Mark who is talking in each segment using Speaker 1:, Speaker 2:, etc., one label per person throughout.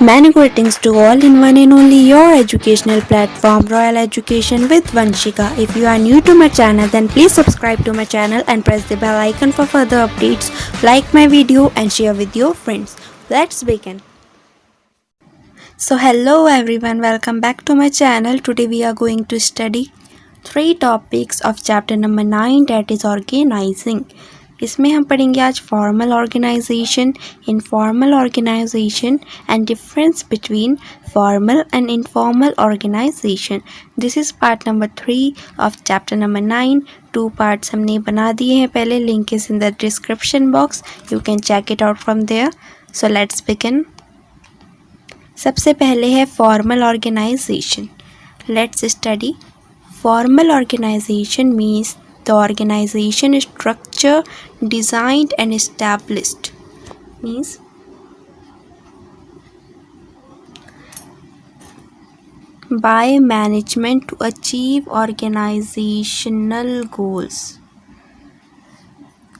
Speaker 1: Many greetings to all in one and only your educational platform Royal Education with Vanshika. If you are new to my channel then please subscribe to my channel and press the bell icon for further updates. Like my video and share with your friends. Let's begin. So hello everyone, welcome back to my channel. Today we are going to study 3 topics of chapter number 9, that is organizing. इसमें हम पढ़ेंगे आज formal organisation, informal organisation and difference between formal and informal organisation. This is part number 3 of chapter number 9. 2 parts हमने बना दिए हैं पहले. Link is in the description box, you can check it out from there. So let's begin. सबसे पहले है formal organisation. Let's study. Formal organisation means the organization structure designed and established, means by management to achieve organizational goals.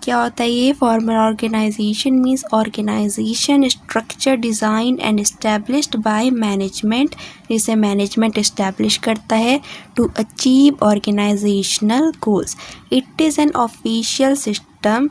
Speaker 1: क्या होता है ये formal organisation? Means organization structure design and established by management, जिसे management establish करता है to achieve organizational goals. It is an official system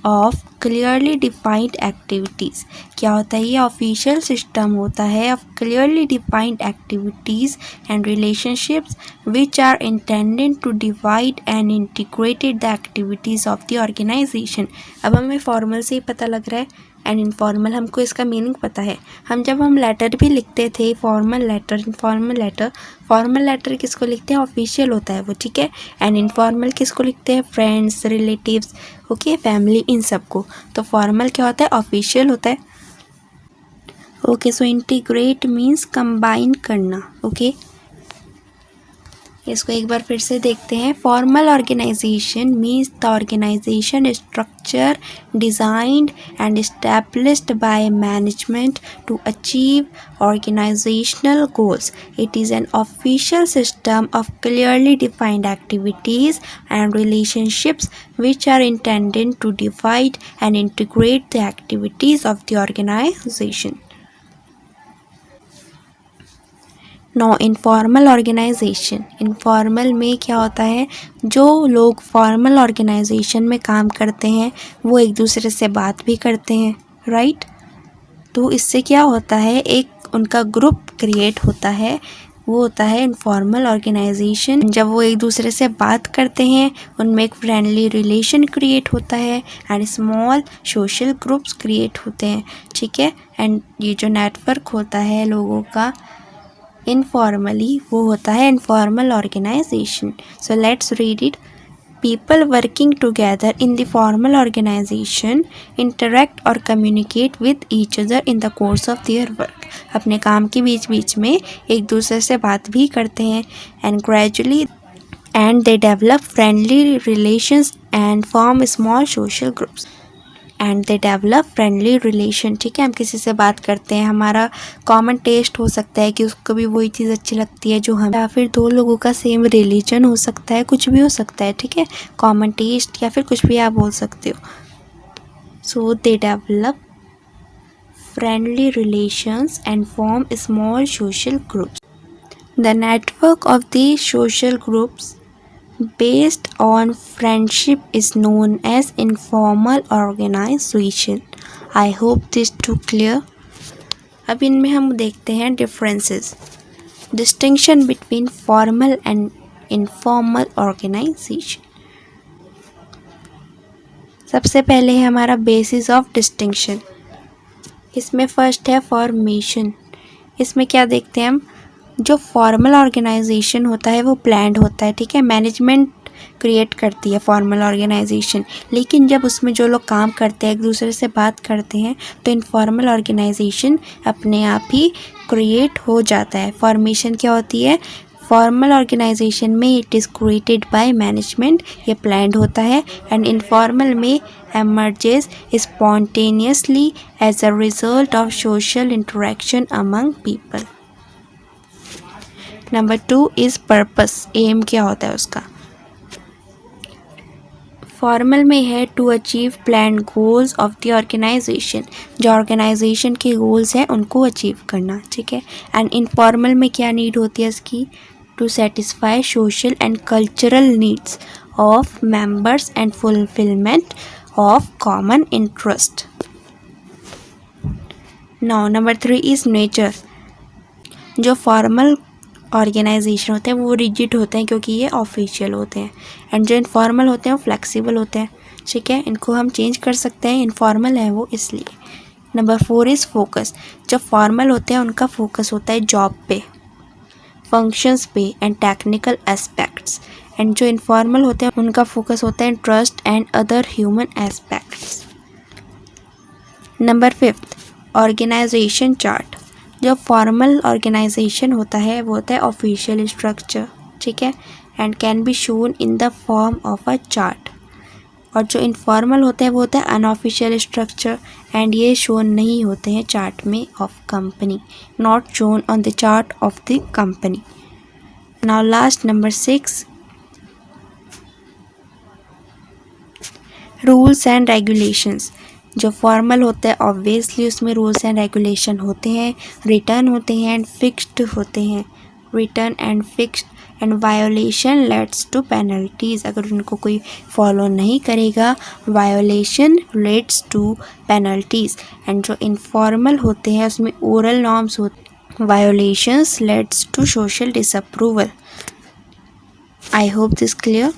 Speaker 1: of clearly defined activities. क्या होता है ये? ऑफिशियल सिस्टम होता है of clearly defined activities and relationships which are intended to divide and integrated the activities of the organization. अब हमें formal से ही पता लग रहा है एंड इनफॉर्मल हमको इसका मीनिंग पता है. जब हम लेटर भी लिखते थे, formal letter, informal letter. Formal letter किसको लिखते हैं? ऑफिशियल होता है वो, ठीक है. एंड इनफॉर्मल किसको लिखते हैं? फ्रेंड्स, रिलेटिव्स, ओके, फैमिली, इन सबको. तो फॉर्मल क्या होता है? ऑफिशियल होता है. Okay, so integrate means combine करना. ओके, इसको एक बार फिर से देखते हैं. Formal organisation means the organization structure designed and established by management to achieve organizational goals. It is an official system of clearly defined activities and relationships which are intended to divide and integrate the activities of the organization. No informal organization. Informal में क्या होता है? जो लोग formal organisation में काम करते हैं वो एक दूसरे से बात भी करते हैं, राइट. तो इससे क्या होता है? एक उनका ग्रुप क्रिएट होता है, वो होता है इनफॉर्मल ऑर्गेनाइजेशन. जब वो एक दूसरे से बात करते हैं उनमें एक फ्रेंडली रिलेशन क्रिएट होता है and small social groups create होते हैं, ठीक है. एंड ये जो नेटवर्क होता है लोगों का इनफॉर्मली, वो होता है informal organization. So let's read it. People working together in the formal organization interact or communicate with each other in the course of their work. अपने काम के बीच में एक दूसरे से बात भी करते हैं and gradually and they develop friendly relations and form small social groups. And they develop friendly relation, ठीक है. हम किसी से बात करते हैं, हमारा कॉमन टेस्ट हो सकता है कि उसको भी वही चीज़ अच्छी लगती है जो हम, या फिर 2 लोगों का सेम रिलीजन हो सकता है, कुछ भी हो सकता है, ठीक है. कॉमन टेस्ट या फिर कुछ भी आप बोल सकते हो. So they develop friendly relations and form small social groups. The network of the social groups based on friendship is known as informal organization. I hope this too clear. अब इनमें हम देखते हैं differences. Distinction between formal and informal organization. सबसे पहले है हमारा basis of distinction. इसमें फर्स्ट है फॉर्मेशन. इसमें क्या देखते हैं हम? जो फॉर्मल ऑर्गेनाइजेशन होता है वो प्लान्ड होता है, ठीक है. मैनेजमेंट क्रिएट करती है फॉर्मल ऑर्गेनाइजेशन, लेकिन जब उसमें जो लोग काम करते हैं एक दूसरे से बात करते हैं तो इनफॉर्मल ऑर्गेनाइजेशन अपने आप ही क्रिएट हो जाता है. फॉर्मेशन क्या होती है? फॉर्मल ऑर्गेनाइजेशन में it is created by management, ये प्लान्ड होता है. एंड इनफॉर्मल में emerges spontaneously as a result of social interaction among people. Number 2 is purpose. Aim क्या होता है उसका? फॉर्मल में है to achieve plan goals of the organization, जो ऑर्गेनाइजेशन के गोल्स हैं उनको अचीव करना, ठीक है। एंड इनफॉर्मल में क्या नीड होती है इसकी, to satisfy social and cultural needs of members and fulfilment of common interest. Now number 3 is nature. जो फॉर्मल ऑर्गेनाइजेशन होते हैं वो रिजिड होते हैं क्योंकि ये ऑफिशियल होते हैं, एंड जो इनफॉर्मल होते हैं वो फ्लेक्सिबल होते हैं, ठीक है। इनको हम चेंज कर सकते हैं, इनफॉर्मल है वो इसलिए। Number 4 is focus. जो फॉर्मल होते हैं उनका फोकस होता है जॉब पे, फंक्शंस पे एंड टेक्निकल एस्पेक्ट्स, एंड जो इनफॉर्मल होते हैं उनका फोकस होता है trust and other human aspects. Number 5 organization chart. जो फॉर्मल ऑर्गेनाइजेशन होता है वो होता है ऑफिशियल स्ट्रक्चर, ठीक है, and can be shown in the form of a chart. और जो इनफॉर्मल होता है वो होता है अनऑफिशियल स्ट्रक्चर, एंड ये शोन नहीं होते हैं चार्ट में of company, not shown on the chart of the company. Now last number 6 rules and regulations. जो फॉर्मल होता है ऑब्वियसली उसमें रूल्स एंड रेगुलेशन होते हैं, रिटर्न होते हैं एंड फिक्स्ड होते हैं, return and fixed, and violation leads to penalties. अगर उनको कोई फॉलो नहीं करेगा violation leads to penalties. And जो इनफॉर्मल होते हैं उसमें ओरल नॉर्म्स होते हैं, violations leads to social disapproval. I hope this clear.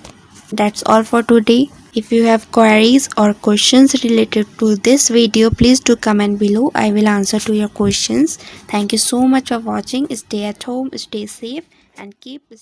Speaker 1: That's all for today. If you have queries or questions related to this video, please do comment below. I will answer to your questions. Thank you so much for watching. Stay at home, stay safe and keep